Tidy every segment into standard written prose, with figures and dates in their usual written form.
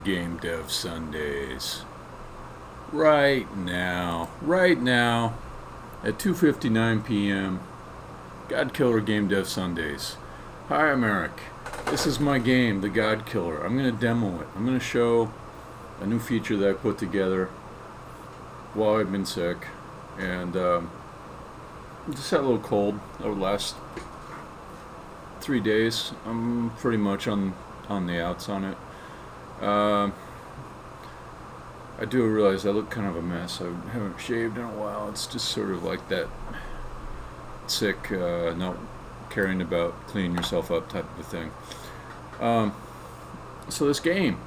Game Dev Sundays. Right now at 2:59 p.m. Godkiller Game Dev Sundays. Hi, I'm Eric. This is my game, the Godkiller. I'm going to demo it. I'm going to show a new feature that I put together while I've been sick, and just had a little cold over the last 3 days. I'm pretty much on the outs on it. I do realize I look kind of a mess. I haven't shaved in a while. It's just sort of like that sick, not caring about cleaning yourself up type of a thing. So this game,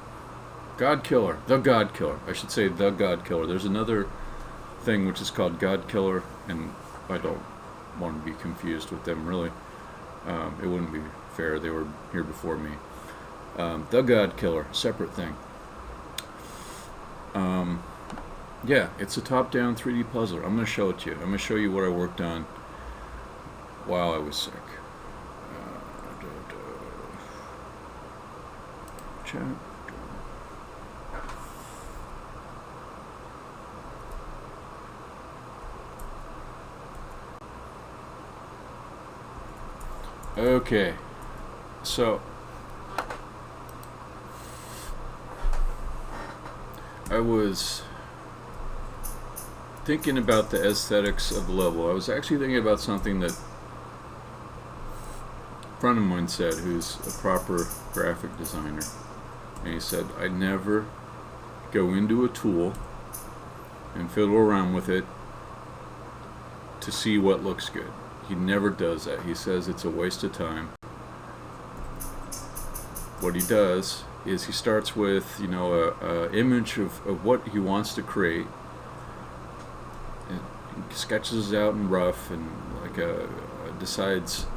Godkiller, the Godkiller. I should say the Godkiller. There's another thing which is called Godkiller, and I don't want to be confused with them really. It wouldn't be fair. They were here before me. The Godkiller, separate thing. Yeah, it's a top-down 3D puzzler. I'm going to show it to you. I'm going to show you what I worked on while I was sick. Chat. Okay, so I was thinking about the aesthetics of the level. I was actually thinking about something that a friend of mine said, who's a proper graphic designer, and he said, I never go into a tool and fiddle around with it to see what looks good. He never does that. He says it's a waste of time. What he does is he starts with, a image of what he wants to create, and sketches it out in rough, and decides,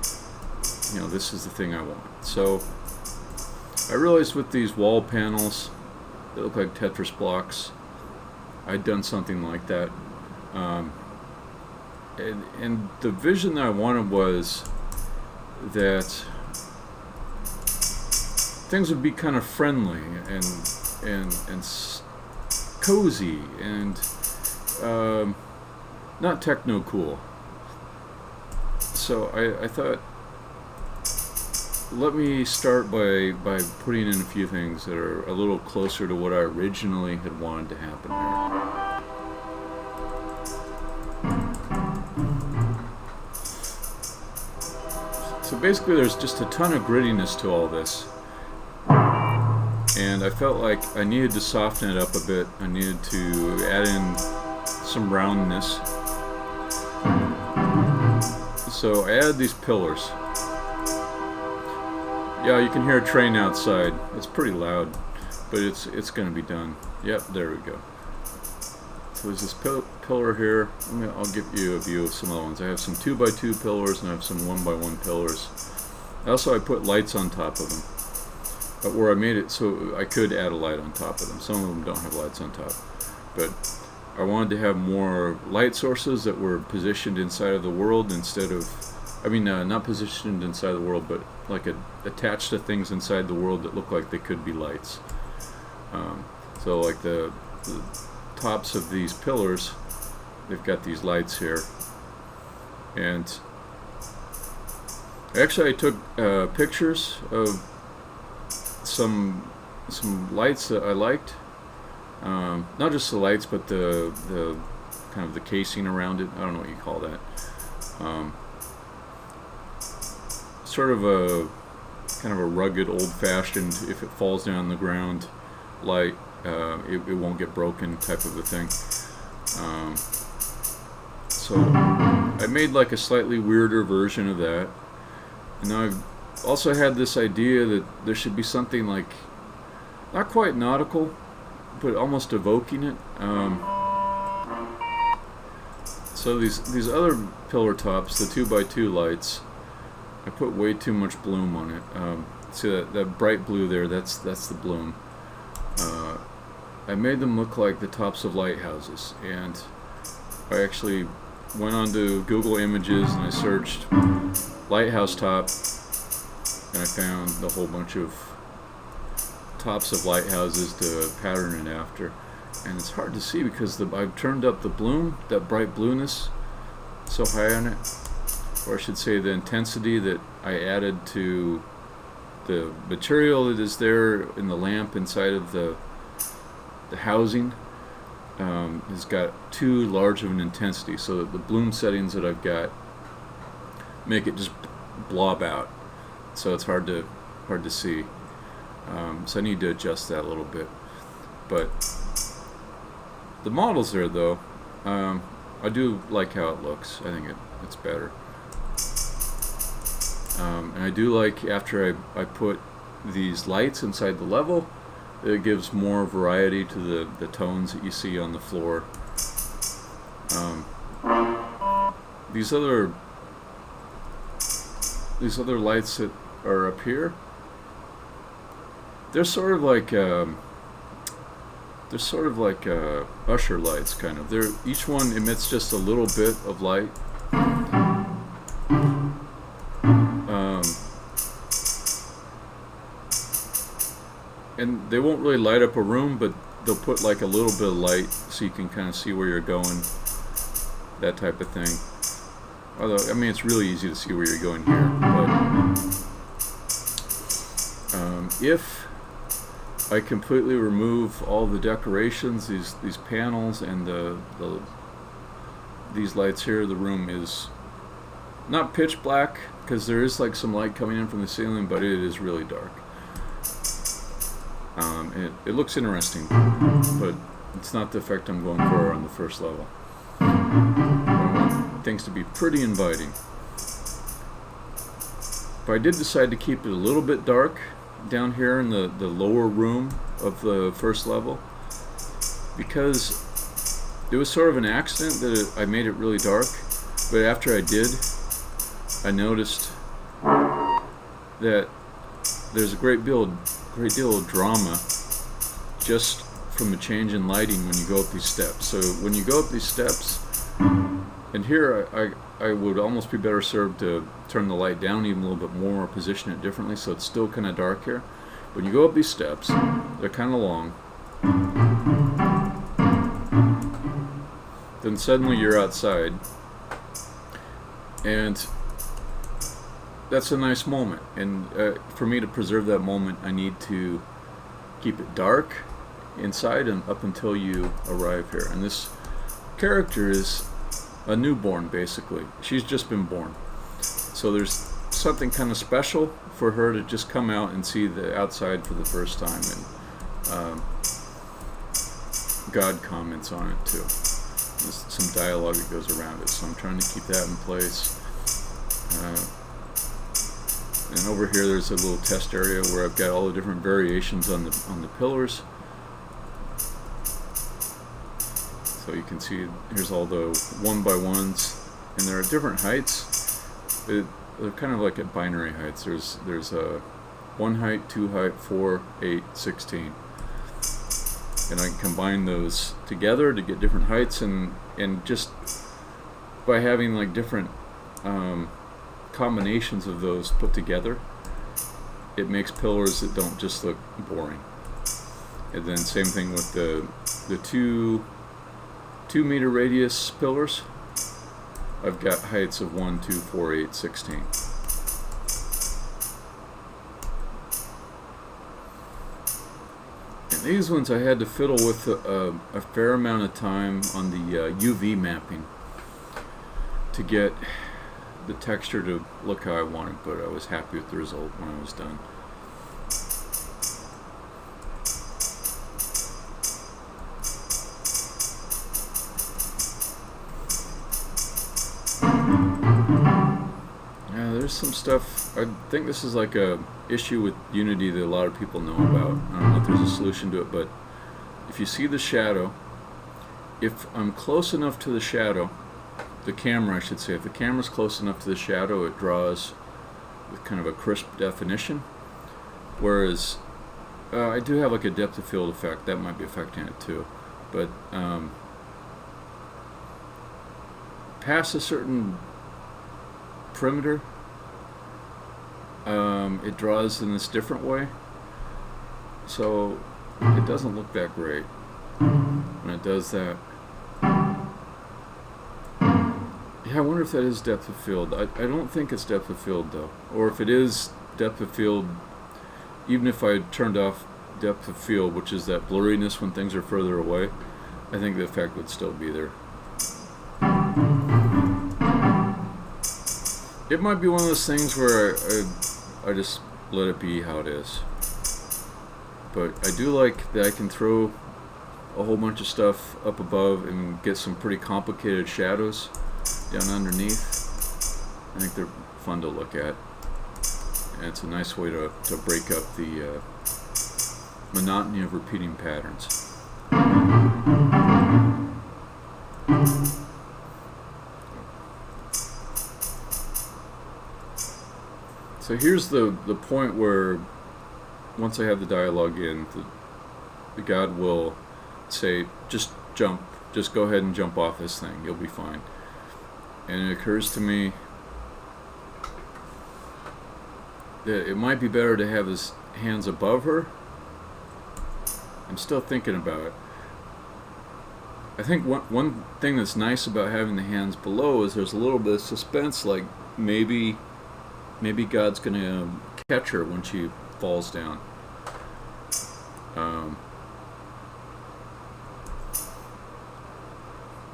this is the thing I want. So I realized with these wall panels that look like Tetris blocks, I'd done something like that. And the vision that I wanted was that things would be kind of friendly and cozy and not techno cool. So I thought, let me start by putting in a few things that are a little closer to what I originally had wanted to happen here. So basically there's just a ton of grittiness to all this, and I felt like I needed to soften it up a bit. I needed to add in some roundness. So I added these pillars. Yeah, you can hear a train outside. It's pretty loud, but it's going to be done. Yep, there we go. So there's this pillar here. I'll give you a view of some other ones. I have some 2x2 pillars, and I have some 1x1 pillars. Also, I put lights on top of them, but where I made it so I could add a light on top of them. Some of them don't have lights on top, but I wanted to have more light sources that were positioned inside of the world instead of, not positioned inside the world, but like attached to things inside the world that look like they could be lights. So like the tops of these pillars, they've got these lights here, and actually I took pictures of some lights that I liked, not just the lights, but the kind of the casing around it. I don't know what you call that. Sort of a kind of a rugged, old-fashioned, if it falls down on the ground, light, it won't get broken type of a thing. So I made like a slightly weirder version of that, and now I've also had this idea that there should be something like, not quite nautical, but almost evoking it. So these other pillar tops, the 2x2 lights, I put way too much bloom on it. See that bright blue there, that's the bloom. I made them look like the tops of lighthouses, and I actually went onto Google Images and I searched lighthouse top, and I found a whole bunch of tops of lighthouses to pattern it after, and it's hard to see because I've turned up the bloom, that bright blueness, so high on it, or I should say the intensity that I added to the material that is there in the lamp inside of the housing. Has got too large of an intensity, so that the bloom settings that I've got make it just blob out, so it's hard to see. So I need to adjust that a little bit. But the model's there though. I do like how it looks. I think it's better. And I do like after I put these lights inside the level, it gives more variety to the tones that you see on the floor. These other lights that are up here, they're sort of like usher lights, kind of. Each one emits just a little bit of light. And they won't really light up a room, but they'll put like a little bit of light so you can kind of see where you're going, that type of thing. Although, I mean, it's really easy to see where you're going here. But if I completely remove all the decorations, these panels, and these lights here, the room is not pitch black because there is like some light coming in from the ceiling, but it is really dark. It looks interesting, but it's not the effect I'm going for on the first level. I want things to be pretty inviting. But I did decide to keep it a little bit dark down here in the lower room of the first level, because it was sort of an accident that I made it really dark, but after I did, I noticed that there's a great deal of drama just from a change in lighting when you go up these steps. So when you go up these steps, and here I would almost be better served to turn the light down even a little bit more or position it differently so it's still kind of dark here. When you go up these steps, they're kind of long. Then suddenly you're outside, and that's a nice moment. And for me to preserve that moment, I need to keep it dark inside and up until you arrive here. And this character is a newborn, basically. She's just been born. So there's something kind of special for her to just come out and see the outside for the first time. And God comments on it too. There's some dialogue that goes around it. So I'm trying to keep that in place. And over here there's a little test area where I've got all the different variations on the pillars. So you can see here's all the 1x1s, and there are different heights. They're kind of like at binary heights. There's a 1 height, 2 height, 4, 8, 16. And I can combine those together to get different heights, and just by having like different combinations of those put together, it makes pillars that don't just look boring. And then same thing with the 2 meter radius pillars. I've got heights of 1, 2, 4, 8, 16. And these ones I had to fiddle with a fair amount of time on the UV mapping to get the texture to look how I wanted, but I was happy with the result when I was done. Yeah, there's some stuff. I think this is like a issue with Unity that a lot of people know about. I don't know if there's a solution to it, but if you see the shadow, if I'm close enough to the shadow, the camera I should say, if the camera's close enough to the shadow, it draws with kind of a crisp definition, whereas I do have like a depth of field effect that might be affecting it too, but past a certain perimeter, it draws in this different way. So it doesn't look that great when it does that. Yeah, I wonder if that is depth of field. I don't think it's depth of field though. Or if it is depth of field, even if I turned off depth of field, which is that blurriness when things are further away, I think the effect would still be there. It might be one of those things where I just let it be how it is. But I do like that I can throw a whole bunch of stuff up above and get some pretty complicated shadows down underneath. I think they're fun to look at. And it's a nice way to break up the monotony of repeating patterns. So here's the point where once I have the dialogue in, the God will say, just jump, just go ahead and jump off this thing, you'll be fine. And it occurs to me that it might be better to have his hands above her. I'm still thinking about it. I think one thing that's nice about having the hands below is there's a little bit of suspense, like maybe God's gonna catch her when she falls down.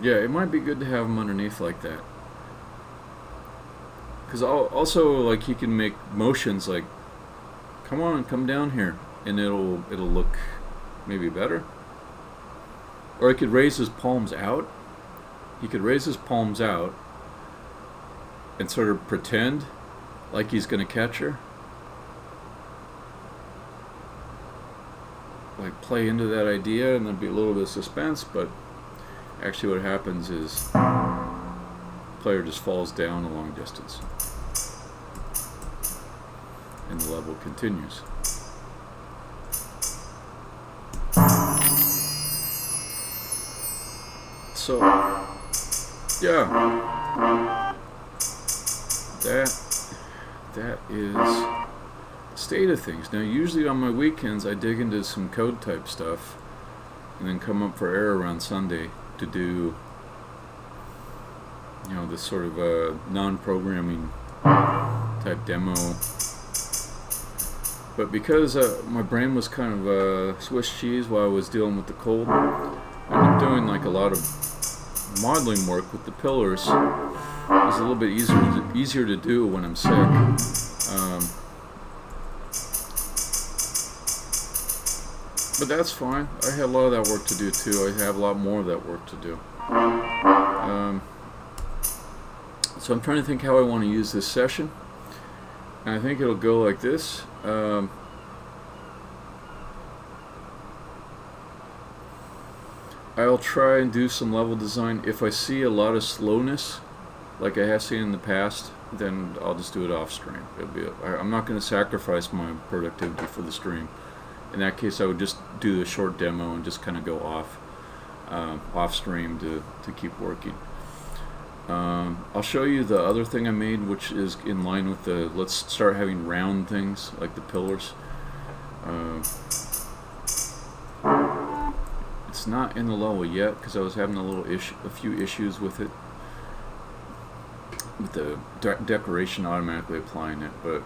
Yeah, it might be good to have him underneath like that. Because also, like, he can make motions like, come on, come down here, and it'll look maybe better. Or he could raise his palms out. He could raise his palms out and sort of pretend like he's going to catch her. Like, play into that idea, and there'd be a little bit of suspense, but actually what happens is the player just falls down a long distance. And the level continues. So, yeah, that is the state of things. Now, usually on my weekends, I dig into some code type stuff, and then come up for air around Sunday to do, you know, this sort of a non-programming type demo. But because my brain was kind of Swiss cheese while I was dealing with the cold, I'm doing like a lot of modeling work with the pillars. It's a little bit easier to do when I'm sick. But that's fine. I have a lot of that work to do too. I have a lot more of that work to do. So I'm trying to think how I want to use this session. And I think it'll go like this. I'll try and do some level design. If I see a lot of slowness, like I have seen in the past, then I'll just do it off stream. I'm not going to sacrifice my productivity for the stream. In that case, I would just do a short demo and just kind of go off stream to keep working. I'll show you the other thing I made, which is in line with the let's start having round things like the pillars. It's not in the level yet because I was having a few issues with it, with the decoration automatically applying it. But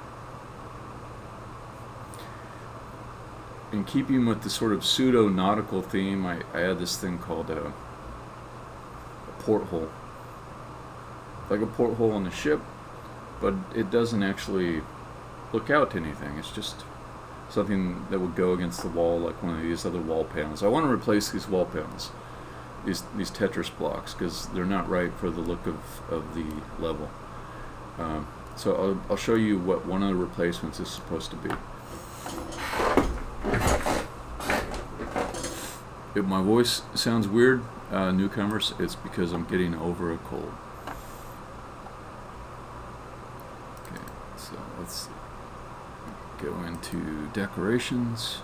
in keeping with the sort of pseudo-nautical theme, I had this thing called a porthole. Like a porthole on the ship, but it doesn't actually look out to anything. It's just something that would go against the wall, like one of these other wall panels. I want to replace these wall panels, these Tetris blocks, because they're not right for the look of the level. So I'll show you what one of the replacements is supposed to be. If my voice sounds weird, newcomers, it's because I'm getting over a cold. Okay, so let's go into decorations,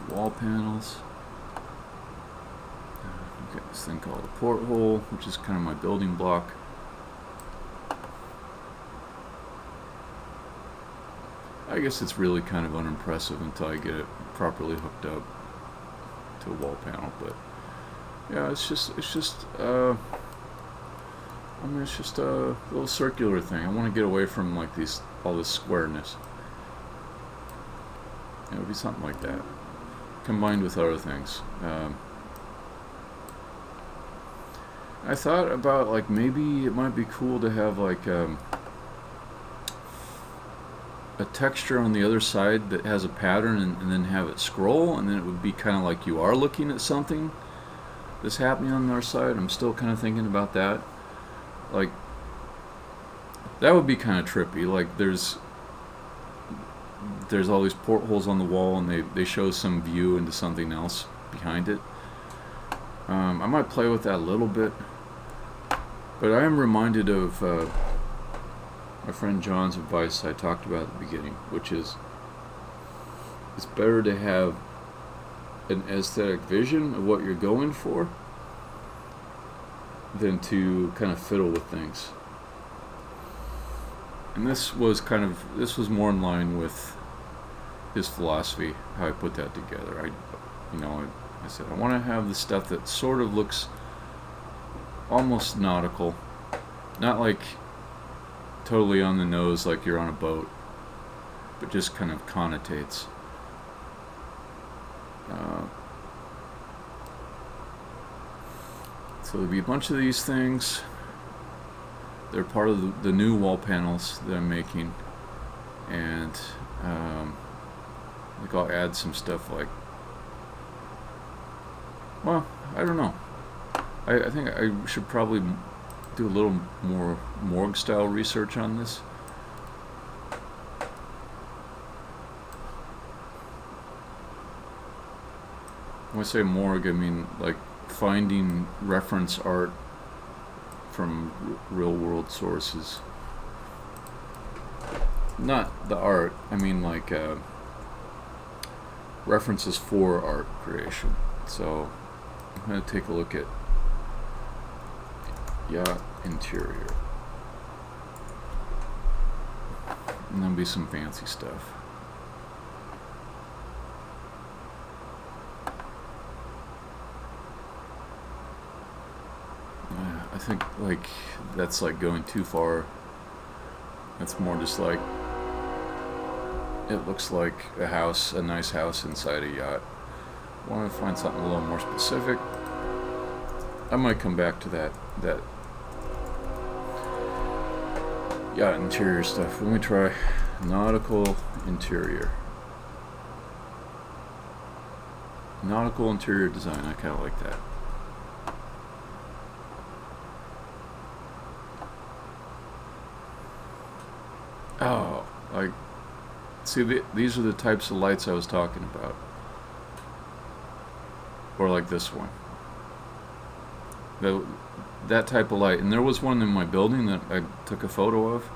wall panels. We've got this thing called a porthole, which is kind of my building block. I guess it's really kind of unimpressive until I get it properly hooked up to a wall panel. But yeah, it's just I mean, it's just a little circular thing. I want to get away from like all this squareness. It would be something like that, combined with other things. I thought about like maybe it might be cool to have like a texture on the other side that has a pattern, and then have it scroll, and then it would be kind of like you are looking at something that's happening on the other side. I'm still kind of thinking about that. Like, that would be kind of trippy. Like there's all these portholes on the wall, and they show some view into something else behind it. I might play with that a little bit, but I am reminded of my friend John's advice I talked about at the beginning, which is it's better to have an aesthetic vision of what you're going for than to kind of fiddle with things. And this was more in line with his philosophy, how I put that together. I said I want to have the stuff that sort of looks almost nautical, not like totally on the nose like you're on a boat, but just kind of connotates. So there'll be a bunch of these things. They're part of the new wall panels that I'm making, and I think I'll add some stuff like, well, I don't know. I think I should probably do a little more morgue style research on this. When I say morgue, I mean like finding reference art from real world sources. Not the art, I mean like references for art creation. So I'm going to take a look at yacht interior, and there'll be some fancy stuff. I think like that's like going too far. That's more just like it looks like a house, a nice house inside a yacht. I want to find something a little more specific. I might come back to that yacht interior stuff. Let me try nautical interior. Nautical interior design. I kind of like that. Oh, like, see, these are the types of lights I was talking about. Or like this one. That type of light. And there was one in my building that I took a photo of.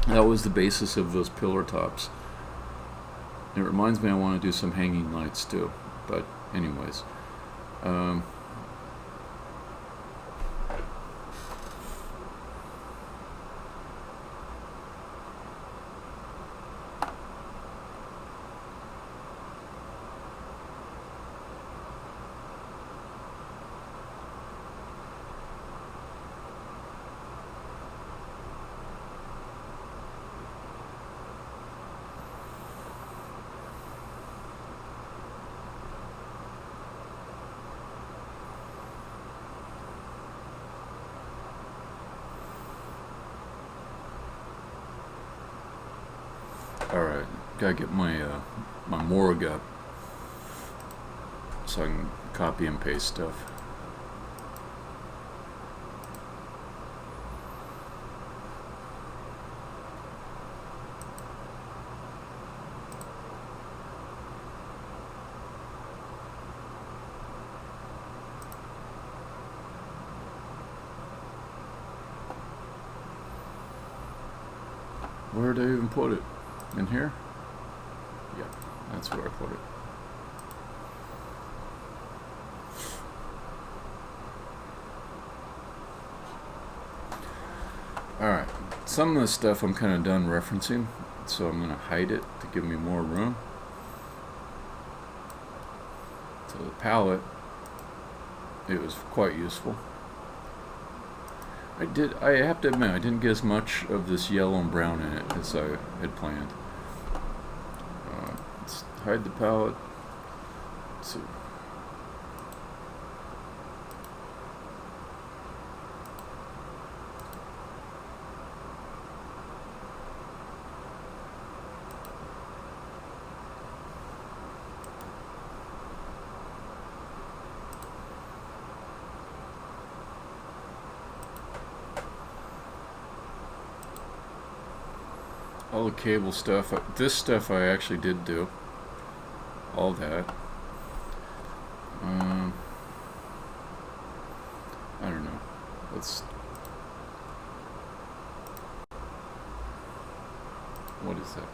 That was the basis of those pillar tops. It reminds me I want to do some hanging lights too. But anyways. Alright, gotta get my my morgue up so I can copy and paste stuff. Where did I even put it? In here? Yeah, that's where I put it. Alright, some of the stuff I'm kind of done referencing. so I'm going to hide it to give me more room. So the palette, it was quite useful. I have to admit, I didn't get as much of this yellow and brown in it as I had planned. Let's hide the palette. Let's see. All the cable stuff, this stuff I actually did do. All that. I don't know. What is that?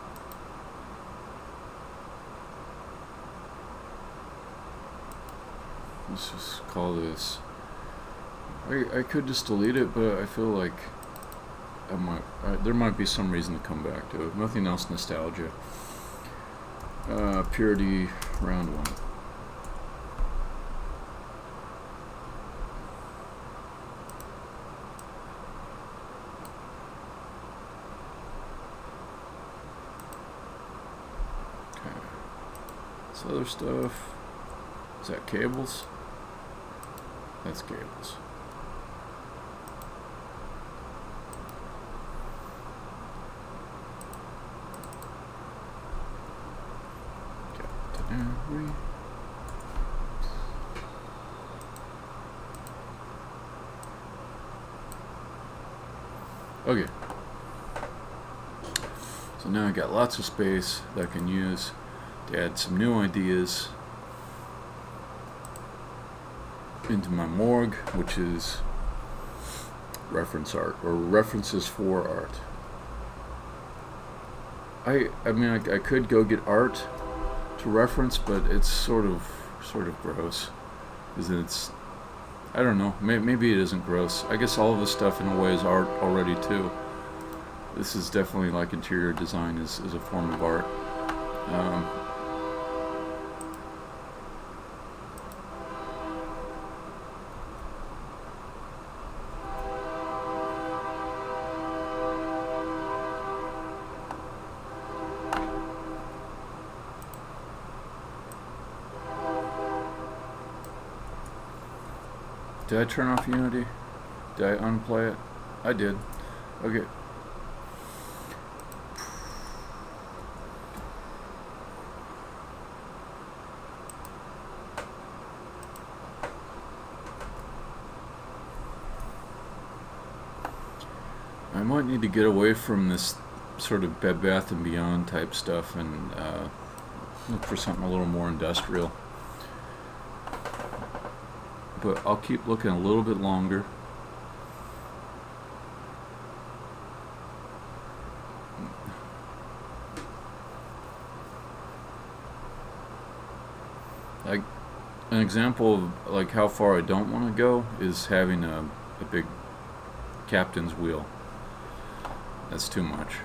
Let's just call this. I could just delete it, but I feel like there might be some reason to come back to it. Nothing else nostalgia. Purity round 1. Okay. This other stuff. Is that cables? That's cables. Okay, so now I got lots of space that I can use to add some new ideas into my morgue, which is reference art, or references for art. I mean, I could go get art to reference, but it's sort of gross, because it's, I don't know, maybe it isn't gross. I guess all of this stuff in a way is art already too. This is definitely like interior design is a form of art. Did I turn off Unity? Did I unplay it? I did. Okay. I might need to get away from this sort of Bed Bath & Beyond type stuff and look for something a little more industrial. But I'll keep looking a little bit longer. Like an example of like how far I don't want to go is having a big captain's wheel. That's too much.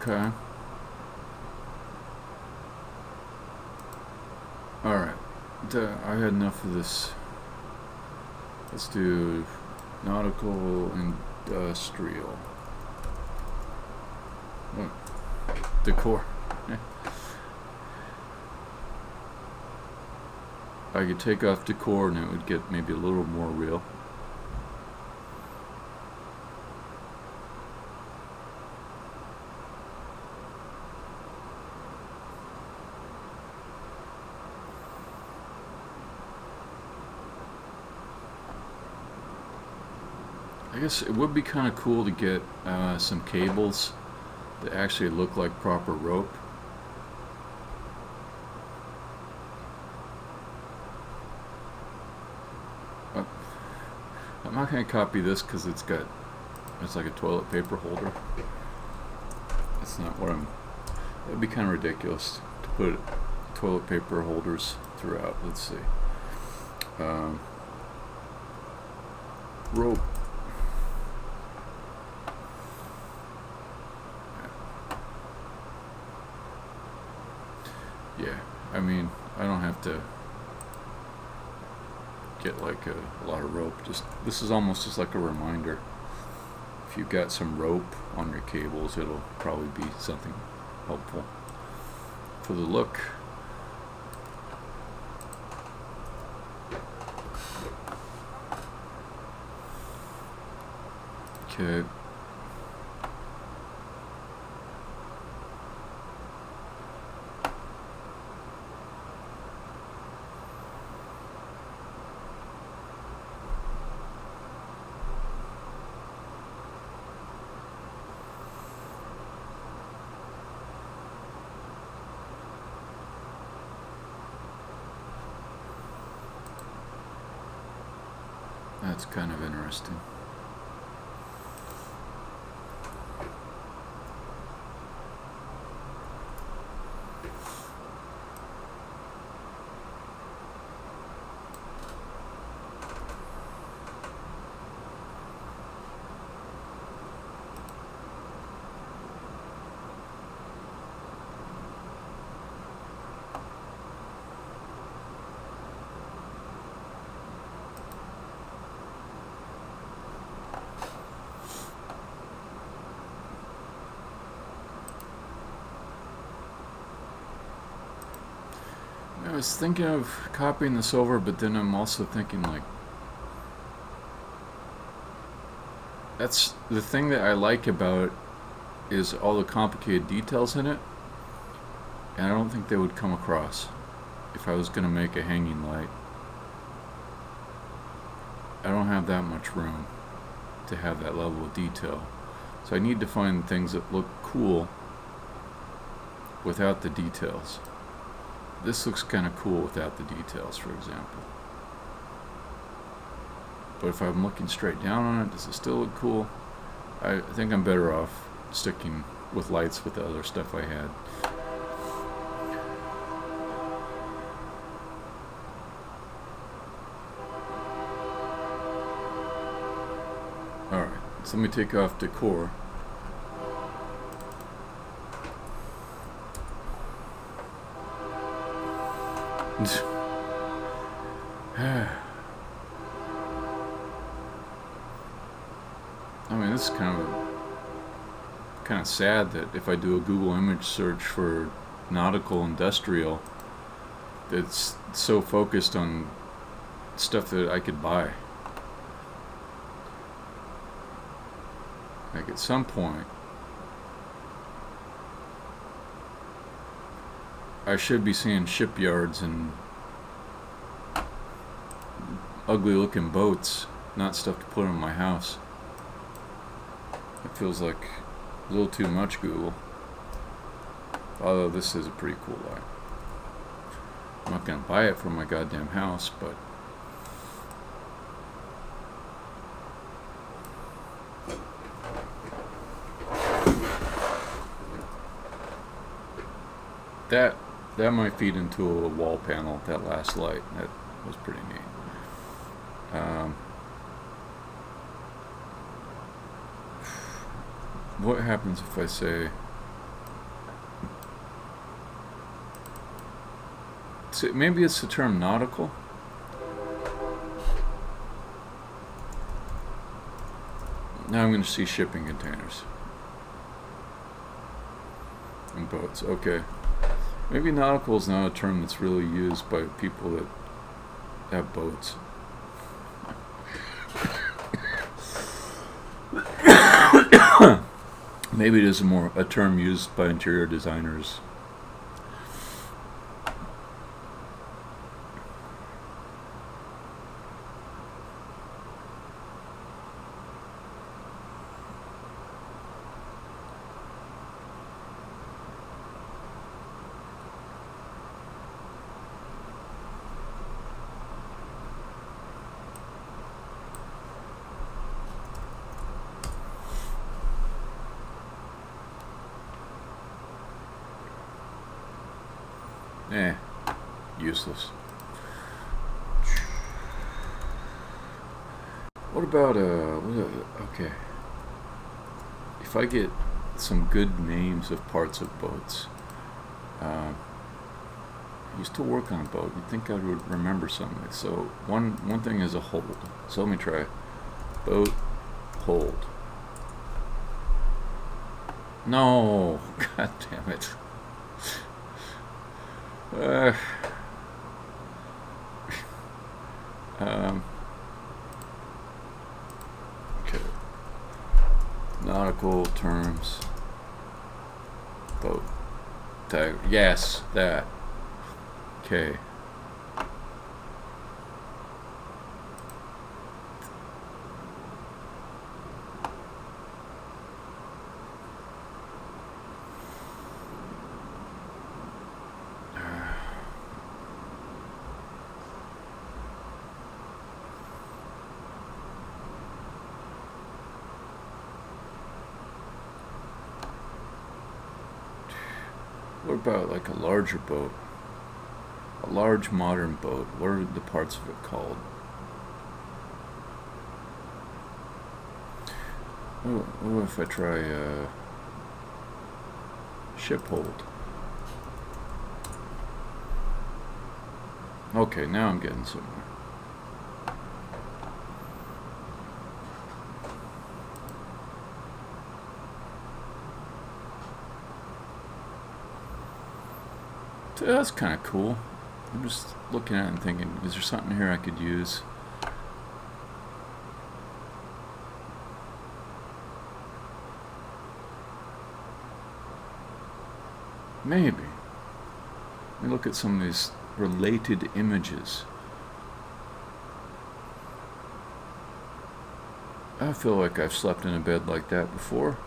Okay. Alright. I had enough of this. Let's do nautical industrial. Oh, decor. I could take off decor and it would get maybe a little more real. I guess it would be kind of cool to get some cables that actually look like proper rope. I'm not going to copy this because it's like a toilet paper holder. That's not what I'm. It'd be kind of ridiculous to put toilet paper holders throughout. Let's see. Rope. Yeah, I mean, I don't have to get like a lot of rope. This is almost just like a reminder. If you've got some rope on your cables, it'll probably be something helpful for the look. Okay. That's kind of interesting. I was thinking of copying this over, but then I'm also thinking like that's the thing that I like about it is all the complicated details in it, and I don't think they would come across if I was going to make a hanging light. I don't have that much room to have that level of detail, so I need to find things that look cool without the details. This looks kind of cool without the details, for example. But if I'm looking straight down on it, does it still look cool? I think I'm better off sticking with lights with the other stuff I had. Alright, so let me take off decor. I mean, this is kind of sad that if I do a Google image search for nautical industrial, it's so focused on stuff that I could buy. Like at some point, I should be seeing shipyards and ugly looking boats, not stuff to put in my house. It feels like a little too much Google. Although this is a pretty cool light. I'm not gonna buy it for my goddamn house, but that might feed into a wall panel, that last light. That was pretty neat. What happens if I say... maybe it's the term nautical? Now I'm going to see shipping containers. And boats, okay. Maybe nautical is not a term that's really used by people that have boats. Maybe it is more a term used by interior designers. Useless. What about okay. If I get some good names of parts of boats, I used to work on a boat. You'd think I would remember something. So one thing is a hold. So let me try. Boat hold. No, god damn it. Okay. Nautical terms. Boat. Tag. Yes, that. Okay. What about like a larger boat? A large modern boat. What are the parts of it called? What if I try ship hold? Okay, now I'm getting somewhere. So that's kind of cool. I'm just looking at it and thinking, is there something here I could use? Maybe. Let me look at some of these related images. I feel like I've slept in a bed like that before.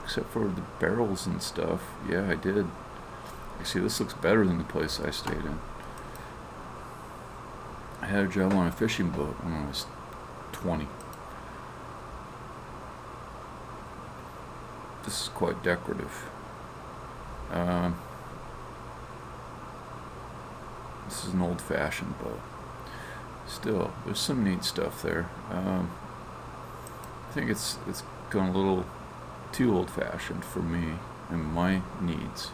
Except for the barrels and stuff. Yeah, I did. See, this looks better than the place I stayed in. I had a job on a fishing boat when I was 20. This is quite decorative. This is an old-fashioned boat. Still, there's some neat stuff there. I think it's gone a little too old-fashioned for me and my needs.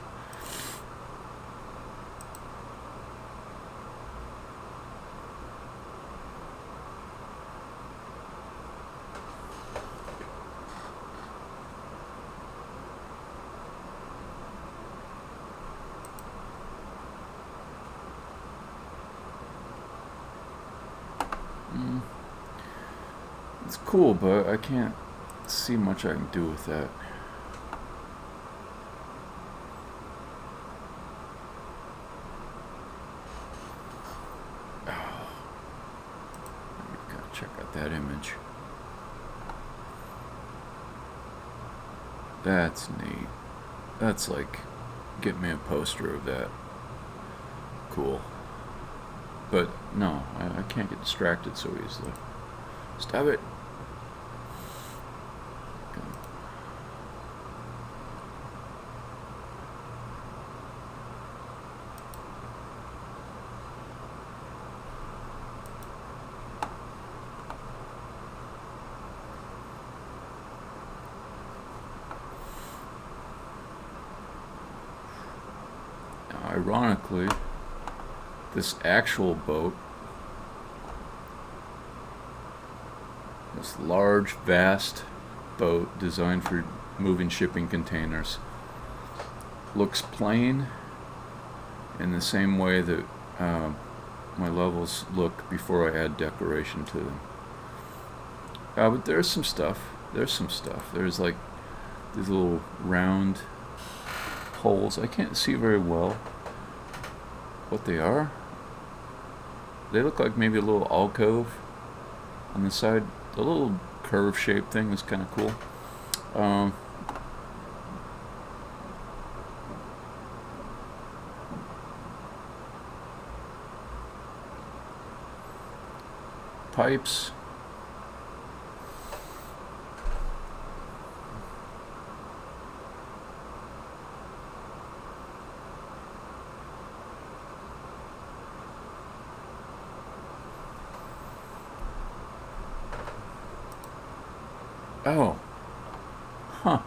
It's cool, but I can't see much I can do with that. Oh, gotta check out that image. That's neat. That's like, get me a poster of that. Cool. But no, I can't get distracted so easily. Stop it. Ironically, this actual boat, this large, vast boat designed for moving shipping containers, looks plain in the same way that my levels look before I add decoration to them. But there's some stuff. There's like these little round holes. I can't see very well what they are. They look like maybe a little alcove on the side. The little curve shaped thing is kind of cool. Pipes. Oh, huh.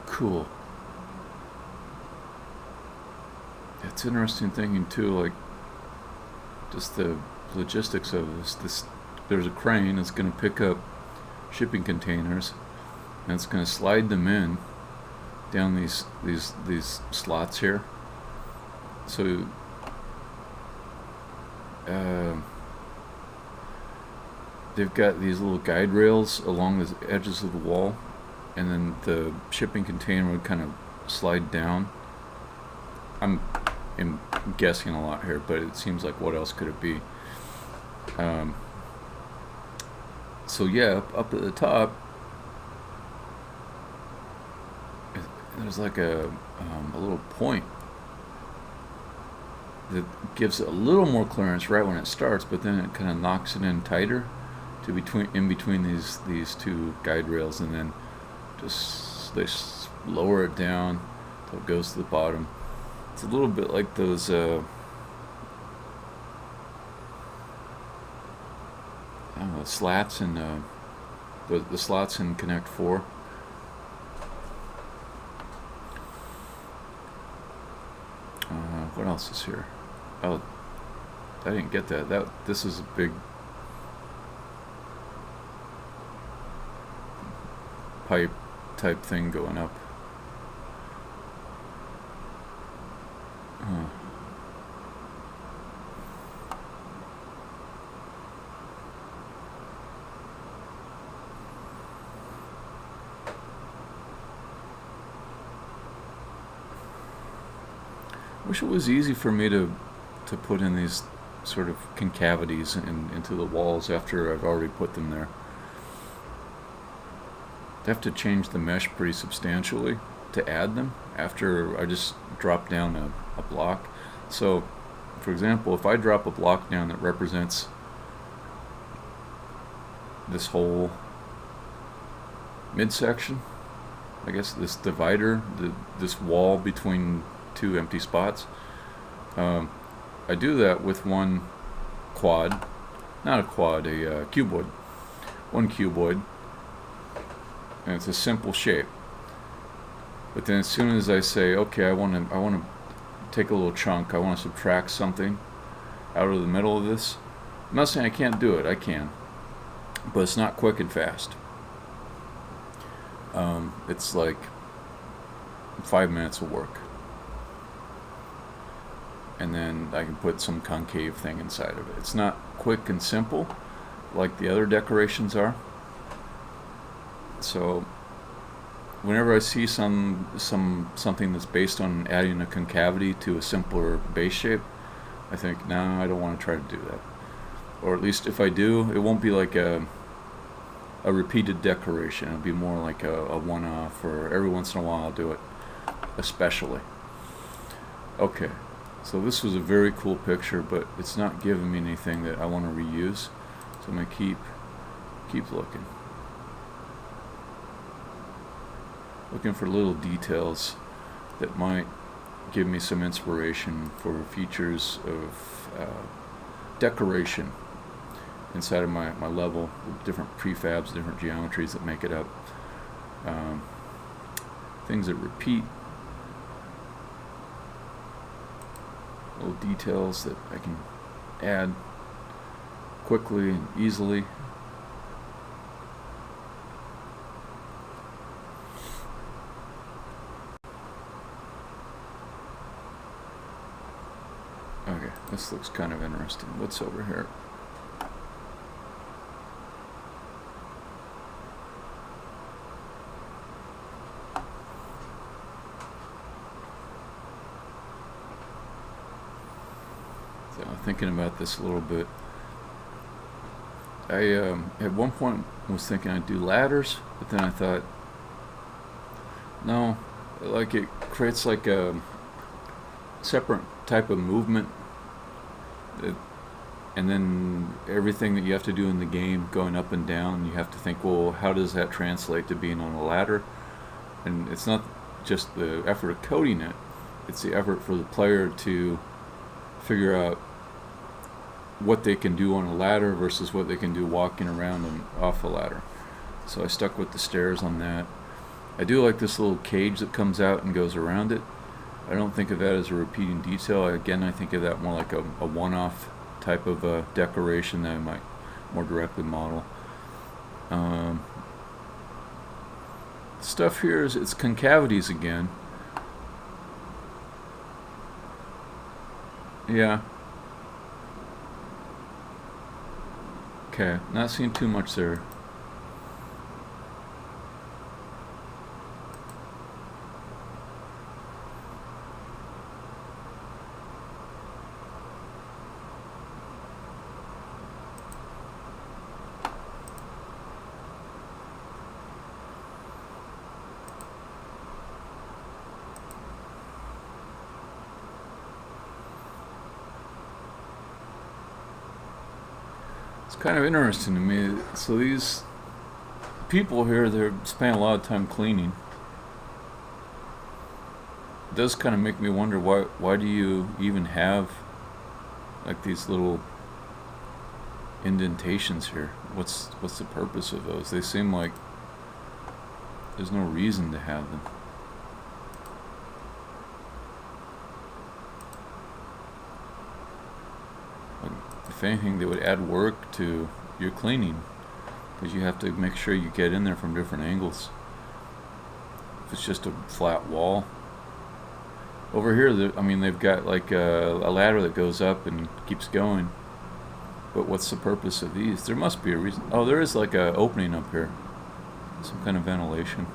Cool. It's interesting thinking too, like just the logistics of this. There's a crane that's going to pick up shipping containers, and it's going to slide them in down these slots here. So uh, they've got these little guide rails along the edges of the wall, and then the shipping container would kind of slide down. I'm guessing a lot here, but it seems like what else could it be? So yeah, up at the top, there's like a little point that gives it a little more clearance right when it starts, but then it kind of knocks it in tighter to in between these two guide rails, and then just they lower it down till it goes to the bottom. It's a little bit like those I don't know, slats in the slots in Connect 4. What else is here? Oh, I didn't get that. This is a big pipe type thing going up. Huh. Wish it was easy for me to put in these sort of concavities into the walls after I've already put them there. I have to change the mesh pretty substantially to add them after I just drop down a block. So, for example, if I drop a block down that represents this whole midsection, I guess this divider, this wall between two empty spots, I do that with one quad, not a quad, a cuboid, one cuboid, and it's a simple shape. But then as soon as I say, okay, I want to take a little chunk, I want to subtract something out of the middle of this. I'm not saying I can't do it, I can, but it's not quick and fast. It's like 5 minutes of work, and then I can put some concave thing inside of it. It's not quick and simple like the other decorations are. So whenever I see something that's based on adding a concavity to a simpler base shape, I think, no, I don't want to try to do that. Or at least if I do, it won't be like a repeated decoration. It'll be more like a one-off, or every once in a while I'll do it especially. Okay, so this was a very cool picture, but it's not giving me anything that I want to reuse, so I'm going to keep looking for little details that might give me some inspiration for features of decoration inside of my level, with different prefabs, different geometries that make it up, things that repeat, little details that I can add quickly and easily. Okay, this looks kind of interesting. What's over here? So thinking about this a little bit, I at one point was thinking I'd do ladders, but then I thought, no, like it creates like a separate type of movement that and then everything that you have to do in the game going up and down, you have to think, well, how does that translate to being on a ladder? And it's not just the effort of coding it, it's the effort for the player to figure out what they can do on a ladder versus what they can do walking around and off a ladder. So I stuck with the stairs on that. I do like this little cage that comes out and goes around it. I don't think of that as a repeating detail. Again, I think of that more like a one-off type of decoration that I might more directly model. Stuff here is it's concavities again. Yeah. Okay, not seeing too much there. It's kind of interesting to me. So these people here, they're spending a lot of time cleaning. It does kind of make me wonder why do you even have like these little indentations here? What's the purpose of those? They seem like there's no reason to have them. If anything, they would add work to your cleaning, because you have to make sure you get in there from different angles. If it's just a flat wall. Over here, I mean, they've got like a ladder that goes up and keeps going. But what's the purpose of these? There must be a reason. Oh, there is like a opening up here. Some kind of ventilation.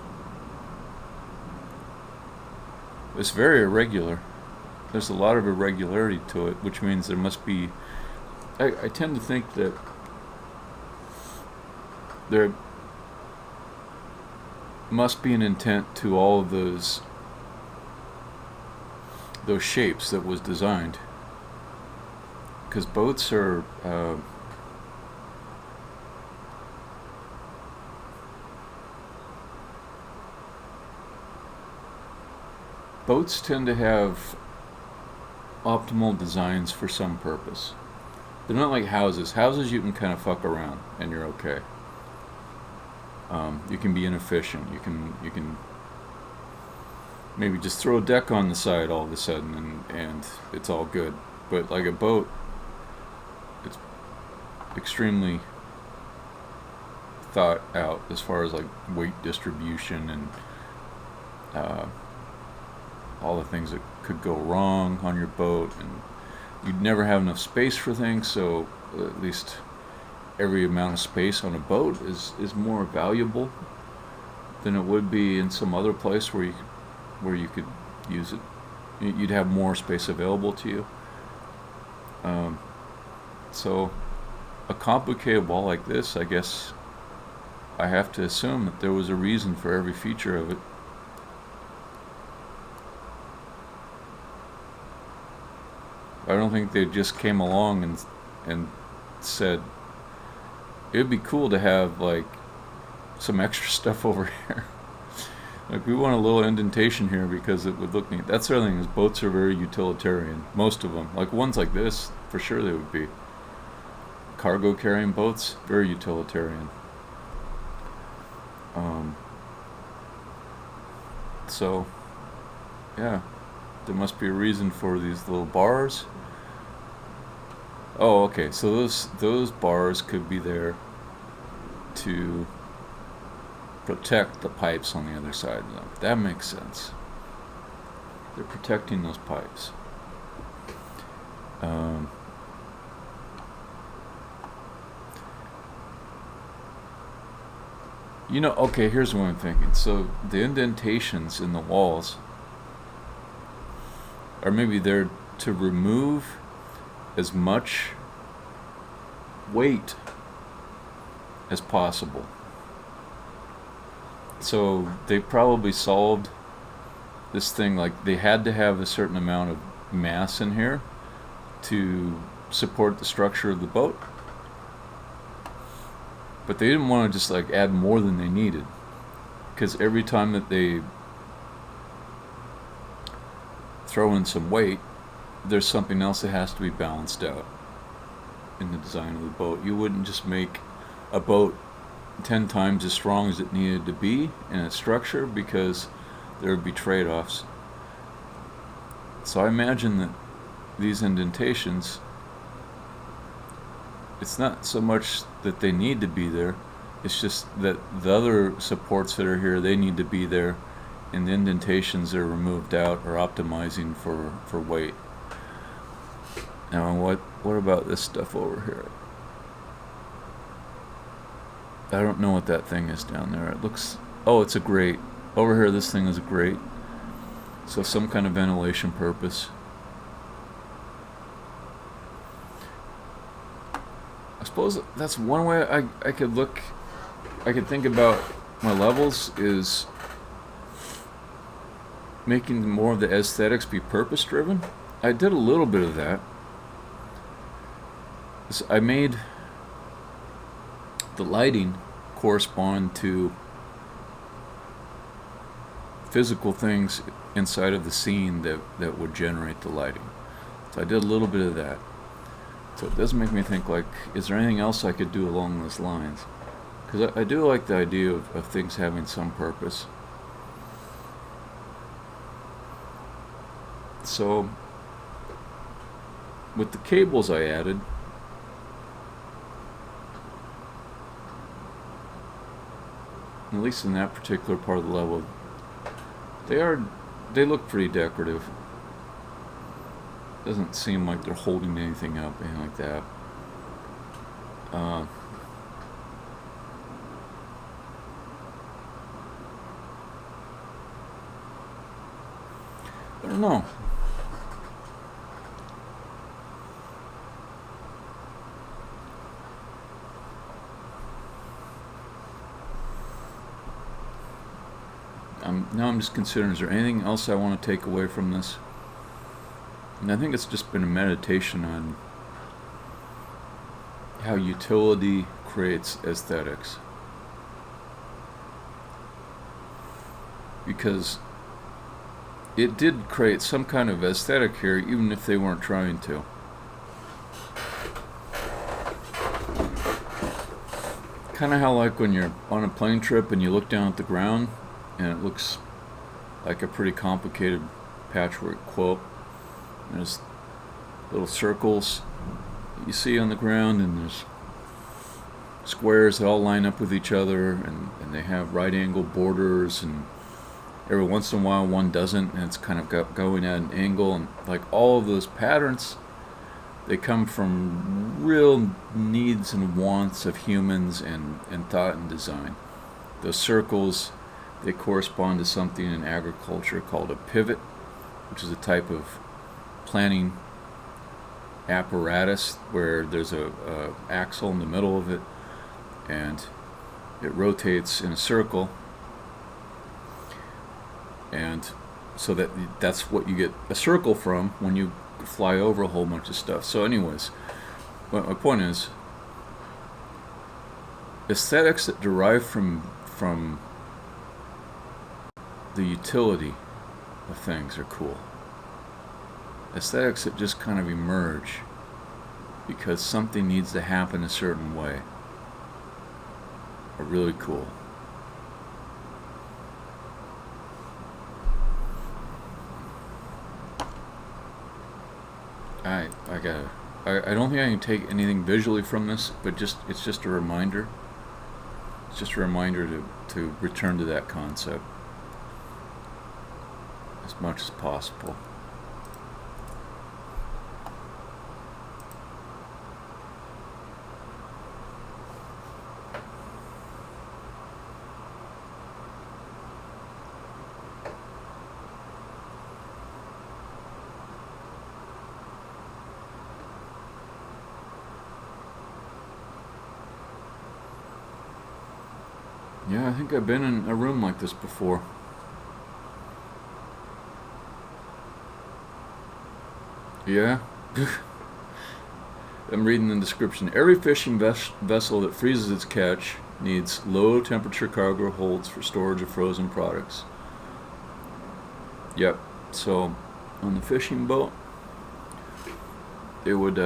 It's very irregular. There's a lot of irregularity to it, which means there must be... I tend to think that there must be an intent to all of those shapes that was designed, because boats are boats tend to have optimal designs for some purpose. They're not like houses. Houses you can kind of fuck around and you're okay. You can be inefficient. You can maybe just throw a deck on the side all of a sudden and it's all good. But like a boat, it's extremely thought out as far as like weight distribution and all the things that could go wrong on your boat, and you'd never have enough space for things, so at least every amount of space on a boat is more valuable than it would be in some other place where you could use it. You'd have more space available to you. So a complicated wall like this, I guess I have to assume that there was a reason for every feature of it. I don't think they just came along and said it'd be cool to have like some extra stuff over here. Like, we want a little indentation here because it would look neat. That's the other thing, is boats are very utilitarian. Most of them, like ones like this, for sure they would be. Cargo carrying boats, very utilitarian. So yeah, there must be a reason for these little bars. Oh, okay, so those bars could be there to protect the pipes on the other side of them. That makes sense. They're protecting those pipes. You know, okay, here's what I'm thinking. So the indentations in the walls are maybe there to remove as much weight as possible. So they probably solved this thing, like they had to have a certain amount of mass in here to support the structure of the boat. But they didn't want to just like add more than they needed, because every time that they throw in some weight, there's something else that has to be balanced out in the design of the boat. You wouldn't just make a boat 10 times as strong as it needed to be in its structure, because there would be trade-offs. So I imagine that these indentations, it's not so much that they need to be there, it's just that the other supports that are here, they need to be there, and the indentations that are removed out are optimizing for weight. Now what about this stuff over here? I don't know what that thing is down there. It looks, oh, it's a grate. Over here this thing is a grate. So some kind of ventilation purpose. I suppose that's one way I could look, I could think about my levels, is making more of the aesthetics be purpose driven. I did a little bit of that. I made the lighting correspond to physical things inside of the scene that would generate the lighting. So I did a little bit of that. So it does make me think, like, is there anything else I could do along those lines? Because I do like the idea of things having some purpose. So with the cables I added, at least in that particular part of the level, they look pretty decorative. Doesn't seem like they're holding anything up, anything like that. I don't know. Now I'm just considering, is there anything else I want to take away from this? And I think it's just been a meditation on how utility creates aesthetics. Because it did create some kind of aesthetic here, even if they weren't trying to. Kind of how, like, when you're on a plane trip and you look down at the ground and it looks like a pretty complicated patchwork quilt. There's little circles that you see on the ground, and there's squares that all line up with each other, and they have right angle borders, and every once in a while one doesn't, and it's kind of going at an angle. And like all of those patterns, they come from real needs and wants of humans and thought and design. Those circles, they correspond to something in agriculture called a pivot, which is a type of planting apparatus where there's a axle in the middle of it, and it rotates in a circle, and so that's what you get a circle from when you fly over a whole bunch of stuff. So anyways, my point is, aesthetics that derive from the utility of things are cool. Aesthetics that just kind of emerge because something needs to happen a certain way are really cool. I don't think I can take anything visually from this, but it's just a reminder. It's just a reminder to return to that concept as much as possible. Yeah, I think I've been in a room like this before. Yeah. I'm reading the description. Every fishing vessel that freezes its catch needs low temperature cargo holds for storage of frozen products. Yep. So on the fishing boat, they would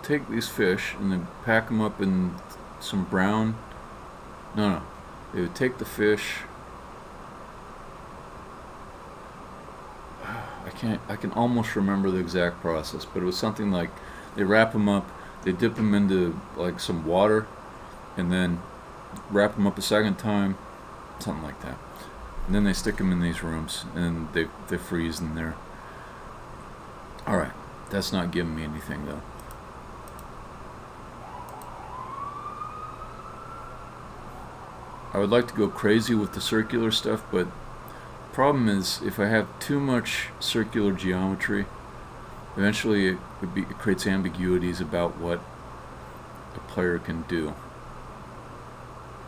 take these fish and then pack them up in some brown. No. They would take the fish. I can almost remember the exact process, but it was something like they wrap them up, they dip them into like some water, and then wrap them up a second time, something like that. And then they stick them in these rooms, and they freeze in there. All right, that's not giving me anything though. I would like to go crazy with the circular stuff, but problem is if I have too much circular geometry, eventually it creates ambiguities about what a player can do.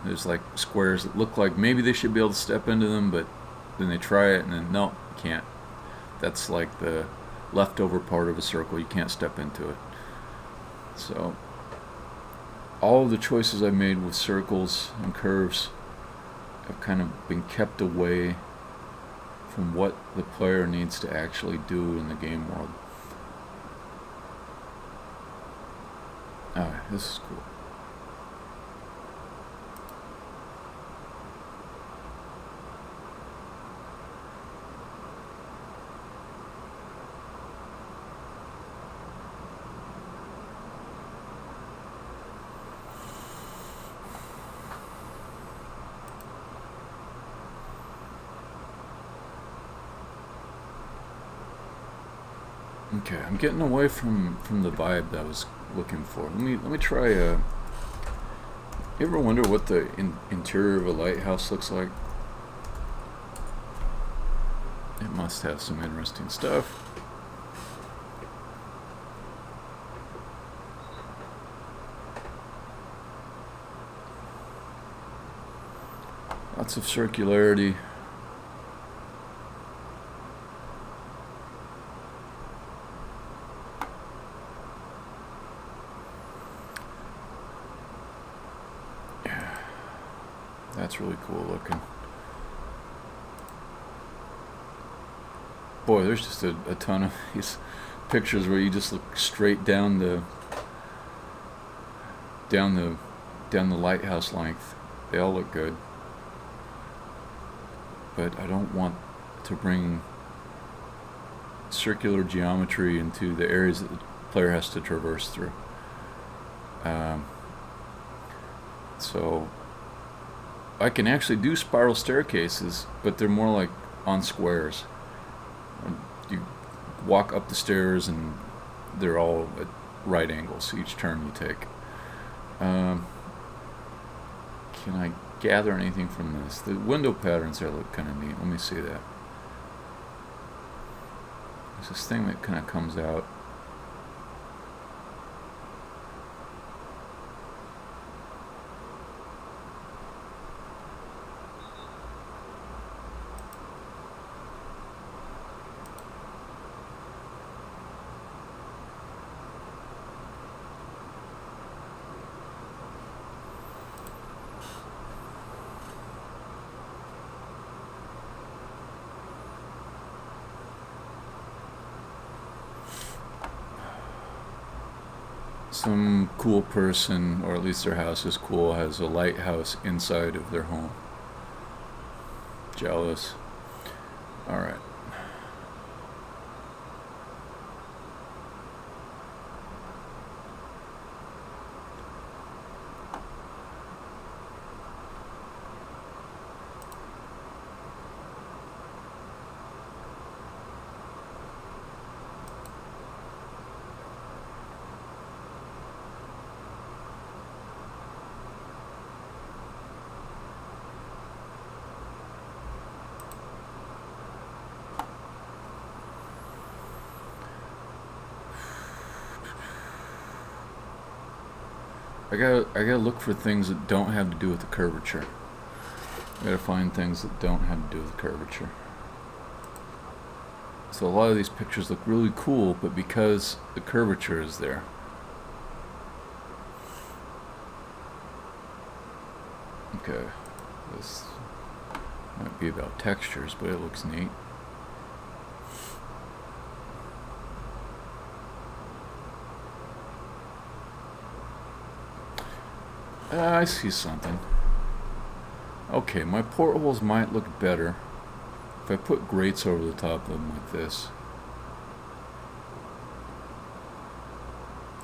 There's like squares that look like maybe they should be able to step into them, but then they try it and then no, you can't. That's like the leftover part of a circle. You can't step into it. So all of the choices I made with circles and curves have kind of been kept away from what the player needs to actually do in the game world. Alright, this is cool. Okay, I'm getting away from the vibe that I was looking for. Let me try. You ever wonder what the interior of a lighthouse looks like? It must have some interesting stuff. Lots of circularity. That's really cool looking. Boy, there's just a ton of these pictures where you just look straight down the lighthouse length. They all look good. But I don't want to bring circular geometry into the areas that the player has to traverse through. So I can actually do spiral staircases, but they're more like on squares. You walk up the stairs and they're all at right angles each turn you take. Can I gather anything from this? The window patterns there look kind of neat. Let me see that. There's this thing that kind of comes out. Some cool person, or at least their house is cool, has a lighthouse inside of their home. Jealous. Alright. I gotta look for things that don't have to do with the curvature. I gotta find things that don't have to do with curvature. So a lot of these pictures look really cool, but because the curvature is there. Okay, this might be about textures, but it looks neat. I see something. Okay, my portholes might look better if I put grates over the top of them like this.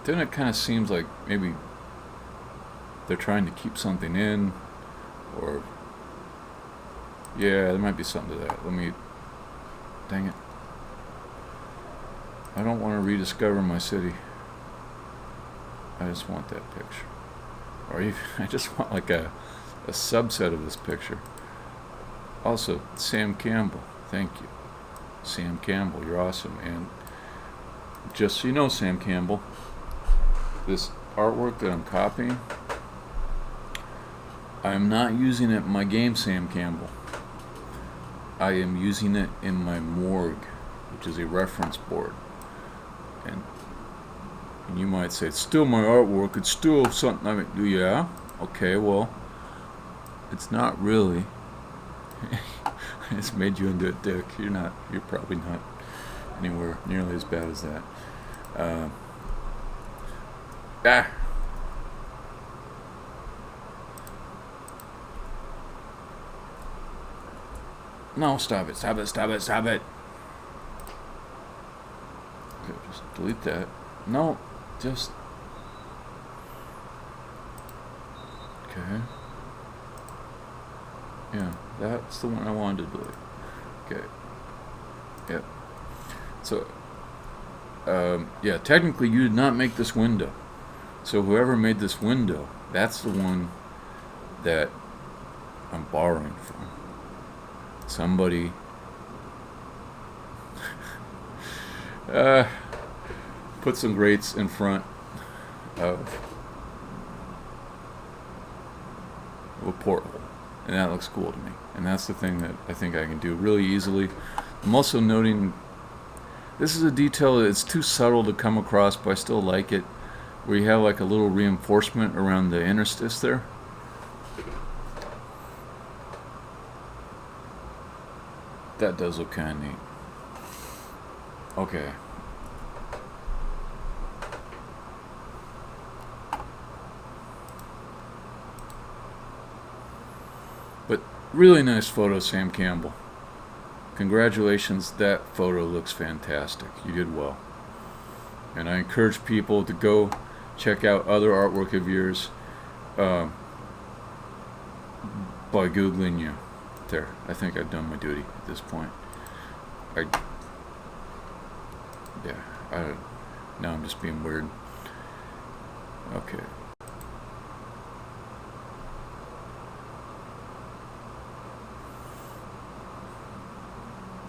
Then it kind of seems like maybe they're trying to keep something in, or yeah, there might be something to that. Let me, dang it. I don't want to rediscover my city. I just want that picture. Or even, I just want like a subset of this picture. Also, Sam Campbell, thank you. Sam Campbell, you're awesome. And just so you know, Sam Campbell, this artwork that I'm copying, I am not using it in my game, Sam Campbell. I am using it in my morgue, which is a reference board. And you might say, it's still my artwork, it's still something I do. Yeah, okay, well, it's not really. I just made you into a dick. You're probably not anywhere nearly as bad as that. No, stop it, stop it, stop it, stop it. Okay, just delete that. No, just... Okay. Yeah, that's the one I wanted to delete. Okay. Yep. So, yeah, technically you did not make this window. So whoever made this window, that's the one that I'm borrowing from. Somebody put some grates in front of a porthole, and that looks cool to me. And that's the thing that I think I can do really easily. I'm also noting this is a detail that's too subtle to come across, but I still like it, where you have like a little reinforcement around the interstice there. That does look kind of neat. Okay. But really nice photo, Sam Campbell. Congratulations, that photo looks fantastic. You did well. And I encourage people to go check out other artwork of yours by Googling you. There, I think I've done my duty at this point. Now I'm just being weird. Okay.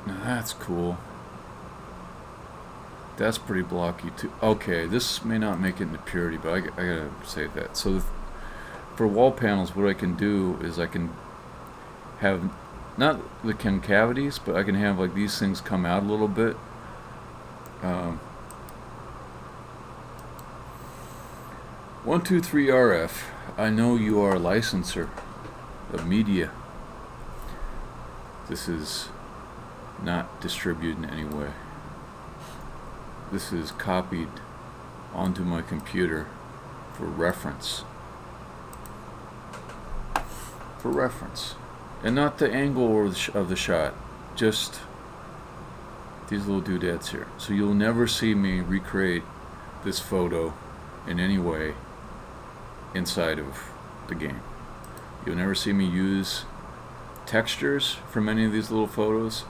Now that's cool. That's pretty blocky too. Okay, this may not make it into purity, but I gotta save that. So for wall panels, what I can do is I can have not the concavities, but I can have like these things come out a little bit. 123 RF. I know you are a licenser of media. This is not distributed in any way. This is copied onto my computer for reference. For reference. And not the angle of the shot, just these little doodads here. So you'll never see me recreate this photo in any way inside of the game. You'll never see me use textures from any of these little photos.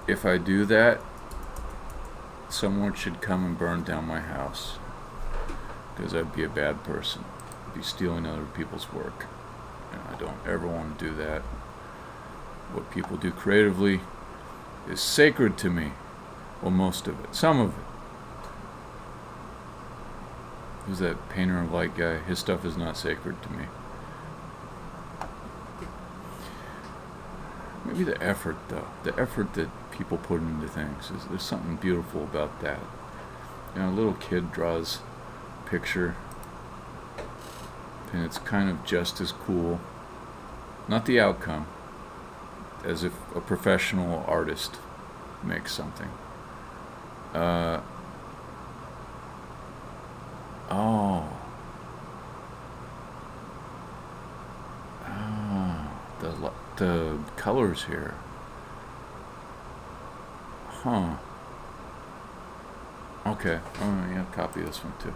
If I do that, someone should come and burn down my house, because I'd be a bad person. I'd be stealing other people's work. And I don't ever want to do that. What people do creatively is sacred to me. Well, most of it. Some of it. Who's that painter of light guy? His stuff is not sacred to me. Maybe the effort, though. The effort that people put into things. There's something beautiful about that. You know, a little kid draws a picture, and it's kind of just as cool. Not the outcome, as if a professional artist makes something. The colors here. Huh. Okay. Oh, yeah, copy this one too.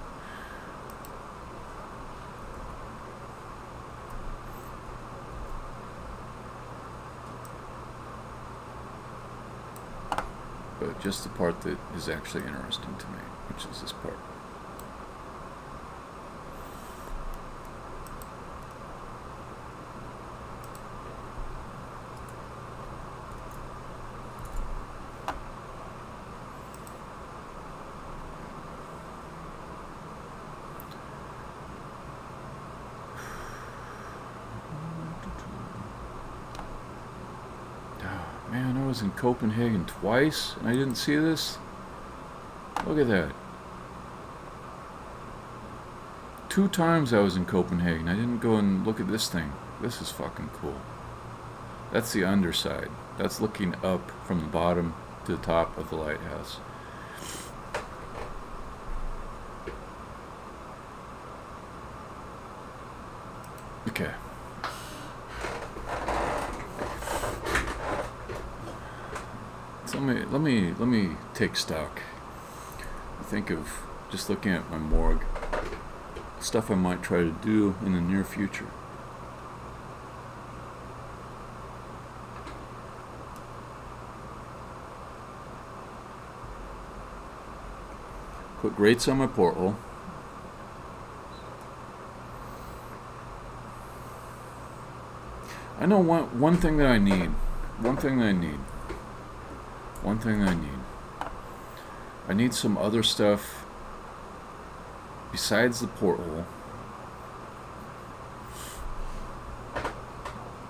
But just the part that is actually interesting to me, which is this part. Man, I was in Copenhagen twice and I didn't see this. Look at that. 2 times I was in Copenhagen. I didn't go and look at this thing. This is fucking cool. That's the underside. That's looking up from the bottom to the top of the lighthouse. Okay. So let me take stock. Think of just looking at my morgue. Stuff I might try to do in the near future. Put grates on my porthole. I know one thing that I need. One thing that I need. One thing I need. I need some other stuff besides the porthole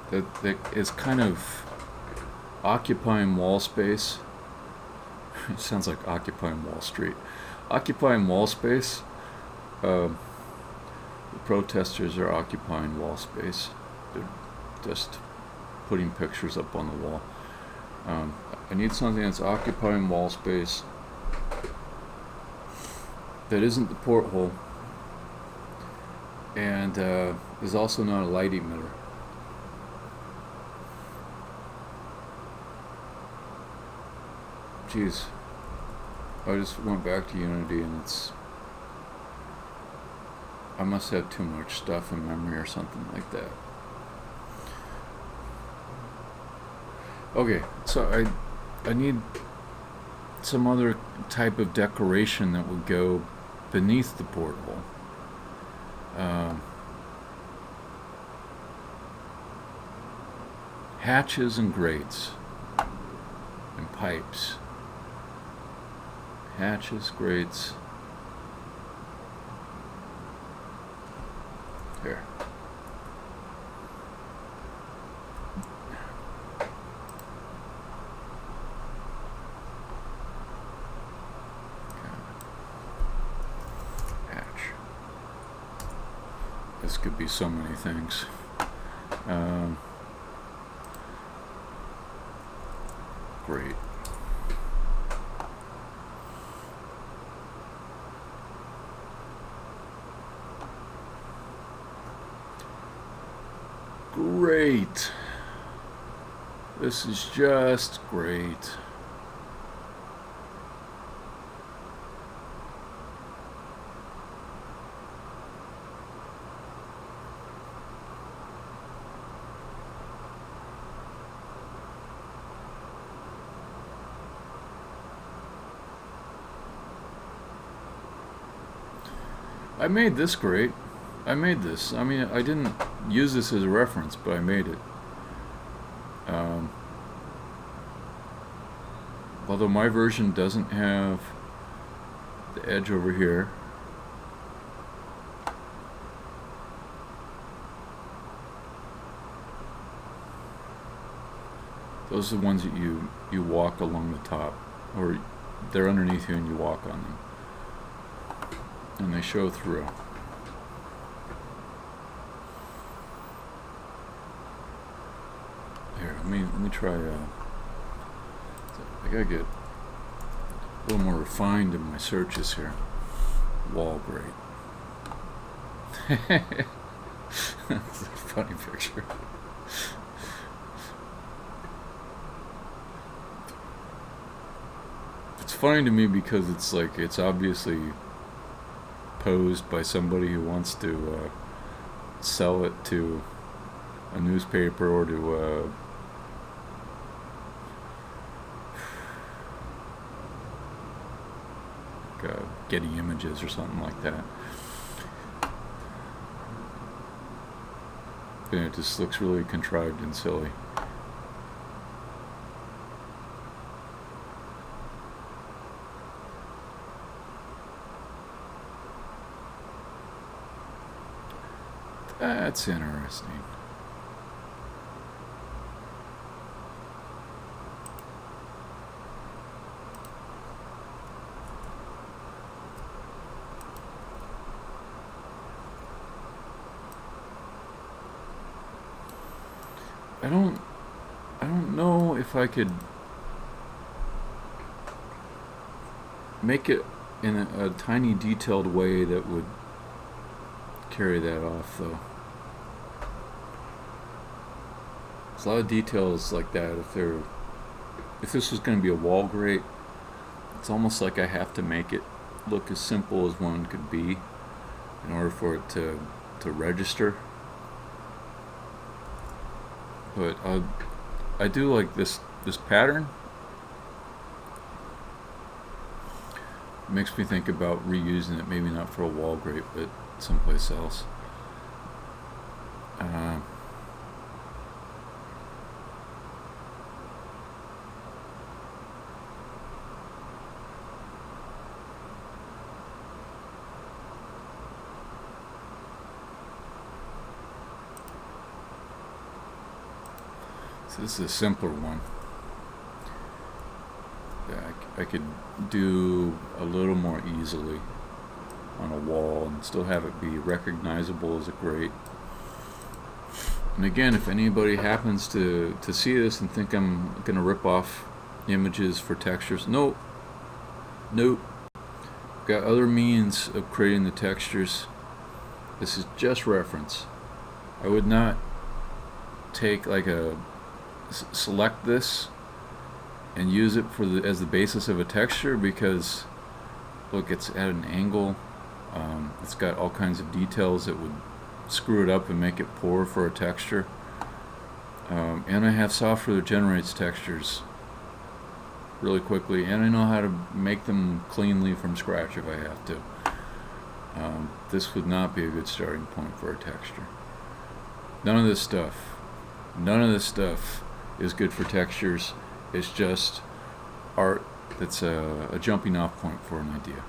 that is kind of occupying wall space. It sounds like occupying Wall Street. Occupying wall space. The protesters are occupying wall space. They're just putting pictures up on the wall. I need something that's occupying wall space that isn't the porthole and is also not a light emitter. Jeez, I just went back to Unity and I must have too much stuff in memory or something like that. Okay, so I need some other type of decoration that would go beneath the porthole. Hatches and grates and pipes. Hatches, grates. Here. This could be so many things. Great. Great. This is just great. I made this great. I made this. I mean, I didn't use this as a reference, but I made it. Although my version doesn't have the edge over here. Those are the ones that you walk along the top, or they're underneath you and you walk on them, and they show through. Here, let me try. I gotta get a little more refined in my searches here. Wall grate. That's a funny picture. It's funny to me because it's like it's obviously posed by somebody who wants to sell it to a newspaper or to Getty Images or something like that. And it just looks really contrived and silly. That's interesting. I don't know if I could make it in a tiny detailed way that would carry that off, though. There's a lot of details like that. If this was going to be a wall grate, it's almost like I have to make it look as simple as one could be in order for it to register. But I do like this pattern. It makes me think about reusing it, maybe not for a wall grate, but someplace else. So this is a simpler one. I could do a little more easily on a wall and still have it be recognizable as a grate. And again, if anybody happens to see this and think I'm going to rip off images for textures, nope. Got other means of creating the textures. This is just reference. I would not take like select this and use it as the basis of a texture, because look, it's at an angle. It's got all kinds of details that would screw it up and make it poor for a texture. And I have software that generates textures really quickly, and I know how to make them cleanly from scratch if I have to. This would not be a good starting point for a texture. None of this stuff is good for textures. It's just art that's a jumping off point for an idea.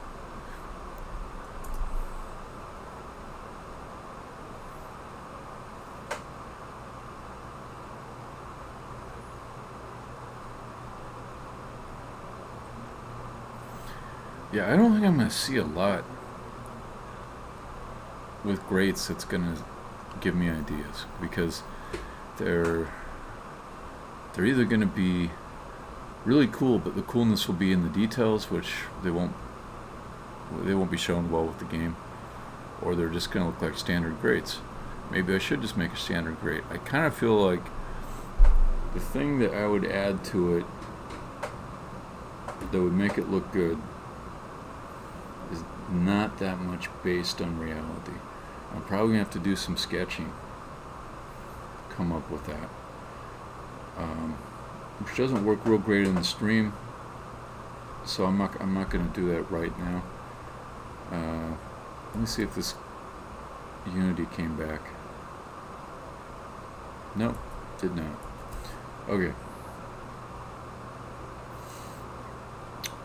Yeah, I don't think I'm going to see a lot with grates that's going to give me ideas, because they're either going to be really cool, but the coolness will be in the details, which they won't be shown well with the game, or they're just going to look like standard grates. Maybe I should just make a standard grate. I kind of feel like the thing that I would add to it that would make it look good is not that much based on reality. I'm probably going to have to do some sketching, come up with that, which doesn't work real great in the stream, so I'm not going to do that right now. Let me see if this Unity came back. Nope, did not. Okay,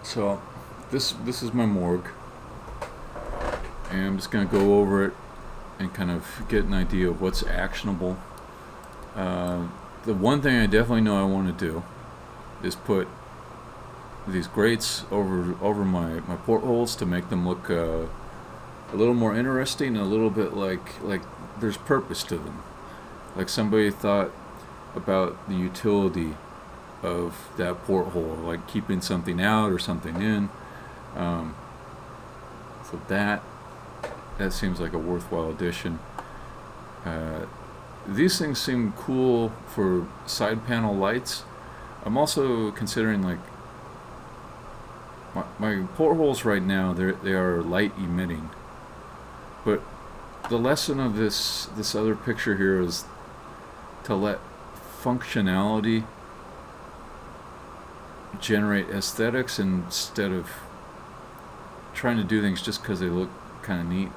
so this is my morgue, and I'm just going to go over it and kind of get an idea of what's actionable. The one thing I definitely know I want to do is put these grates over my portholes to make them look a little more interesting, a little bit like there's purpose to them. Like somebody thought about the utility of that porthole, like keeping something out or something in. So that seems like a worthwhile addition. These things seem cool for side panel lights. I'm also considering, like, my portholes right now, they are light emitting, but the lesson of this other picture here is to let functionality generate aesthetics instead of trying to do things just because they look kind of neat.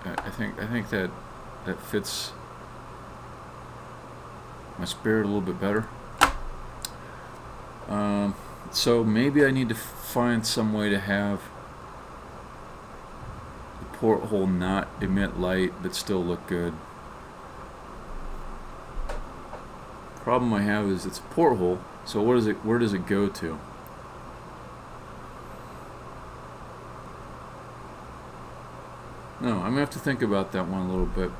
I think that fits my spirit a little bit better. So maybe I need to find some way to have the porthole not emit light but still look good. Problem I have is it's a porthole, so where does it go to? No, I'm gonna have to think about that one a little bit.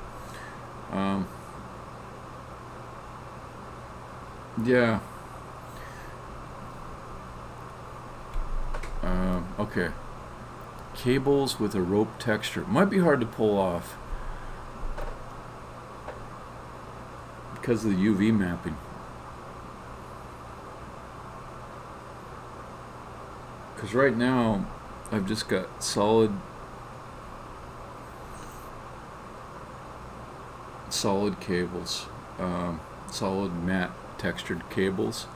Yeah. Okay. Cables with a rope texture might be hard to pull off because of the UV mapping. Because right now I've just got solid cables, solid matte textured cables,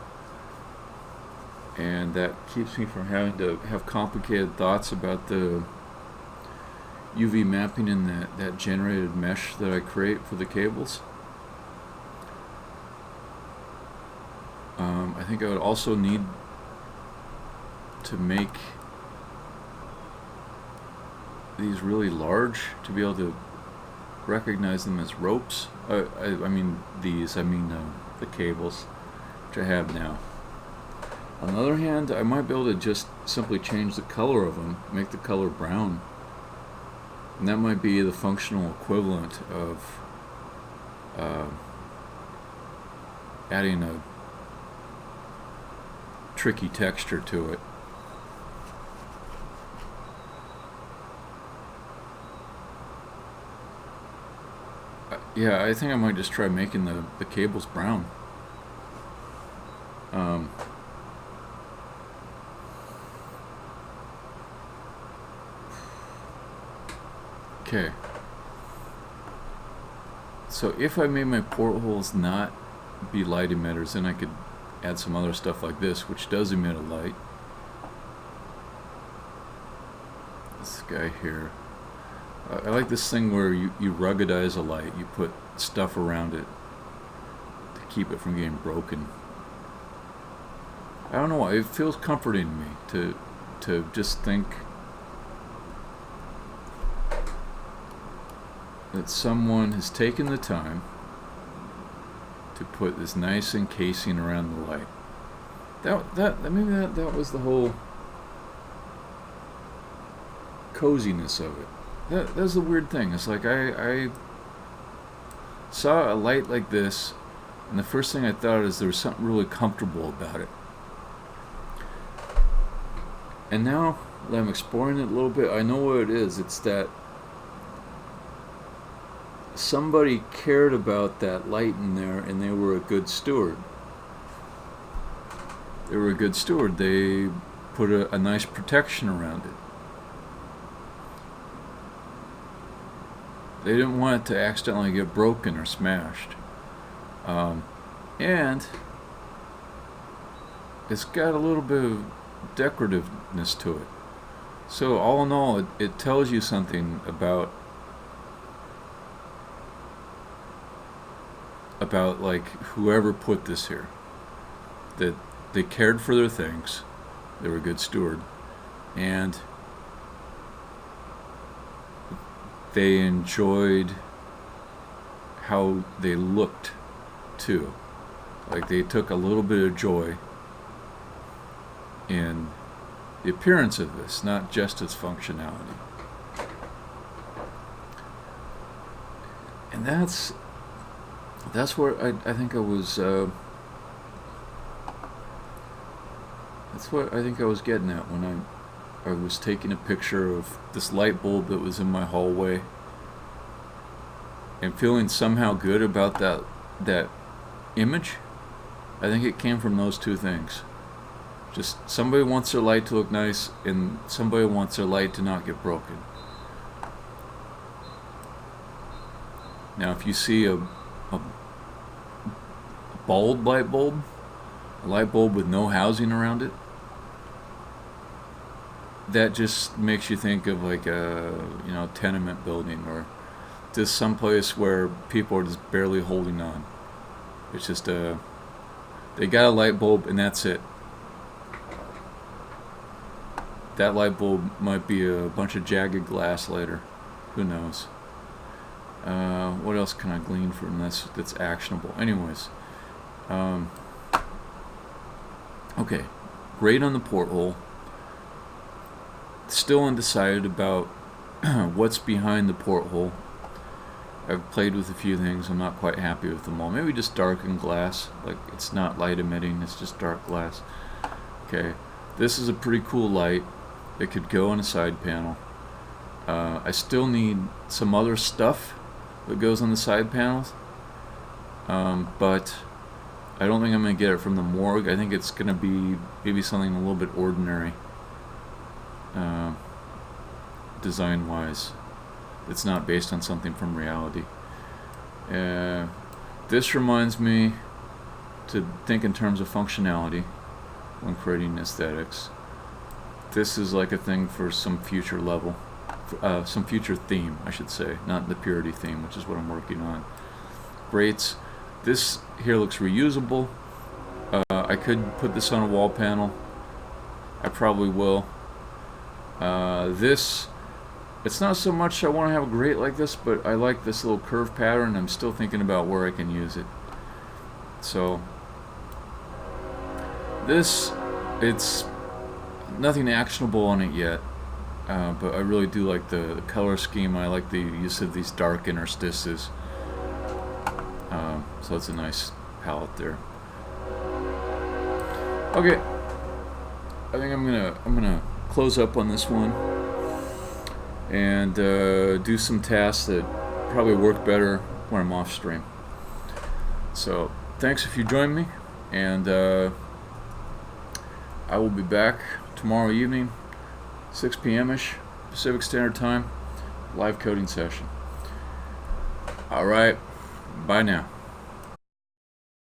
and that keeps me from having to have complicated thoughts about the UV mapping in that generated mesh that I create for the cables. I think I would also need to make these really large to be able to recognize them as ropes. I mean the cables, which I have now. On the other hand, I might be able to just simply change the color of them, make the color brown, and that might be the functional equivalent of adding a tricky texture to it. Yeah, I think I might just try making the cables brown. Okay. So if I made my portholes not be light emitters, then I could add some other stuff like this, which does emit a light. This guy here. I like this thing where you ruggedize a light. You put stuff around it to keep it from getting broken. I don't know why. It feels comforting to me to just think that someone has taken the time to put this nice encasing around the light. Maybe that was the whole coziness of it. That's the weird thing. It's like I saw a light like this, and the first thing I thought is there was something really comfortable about it. And now that I'm exploring it a little bit, I know what it is. It's that somebody cared about that light in there, and they were a good steward. They were a good steward. They put a nice protection around it. They didn't want it to accidentally get broken or smashed. And it's got a little bit of decorativeness to it. So all in all, it tells you something about like whoever put this here. That they cared for their things. They were a good steward. And they enjoyed how they looked too. Like they took a little bit of joy in the appearance of this, not just its functionality. And that's where I think I was. That's what I think I was getting at when I was taking a picture of this light bulb that was in my hallway, and feeling somehow good about that image. I think it came from those two things. Just somebody wants their light to look nice, and somebody wants their light to not get broken. Now, if you see a bald light bulb, a light bulb with no housing around it, that just makes you think of like a tenement building, or just someplace where people are just barely holding on. It's just they got a light bulb and that's it. That light bulb might be a bunch of jagged glass later. Who knows? What else can I glean from this that's actionable? Anyways, okay, great on the porthole. Still undecided about what's behind the porthole. I've played with a few things. I'm not quite happy with them all. Maybe just darkened glass, like it's not light emitting, it's just dark glass. Okay, this is a pretty cool light. It could go on a side panel. I still need some other stuff that goes on the side panels, but I don't think I'm going to get it from the morgue. I think it's going to be maybe something a little bit ordinary, design-wise. It's not based on something from reality. This reminds me to think in terms of functionality when creating aesthetics. This is like a thing for some future level, some future theme, I should say, not the purity theme, which is what I'm working on. Grates. This here looks reusable. I could put this on a wall panel. I probably will. This, it's not so much I want to have a grate like this, but I like this little curve pattern. I'm still thinking about where I can use it. So this, it's nothing actionable on it yet, but I really do like the color scheme. I like the use of these dark interstices. So it's a nice palette there. Okay, I think I'm gonna close up on this one and do some tasks that probably work better when I'm off stream. So thanks if you join me, and I will be back tomorrow evening, 6 p.m.ish Pacific Standard Time, live coding session. All right, bye now.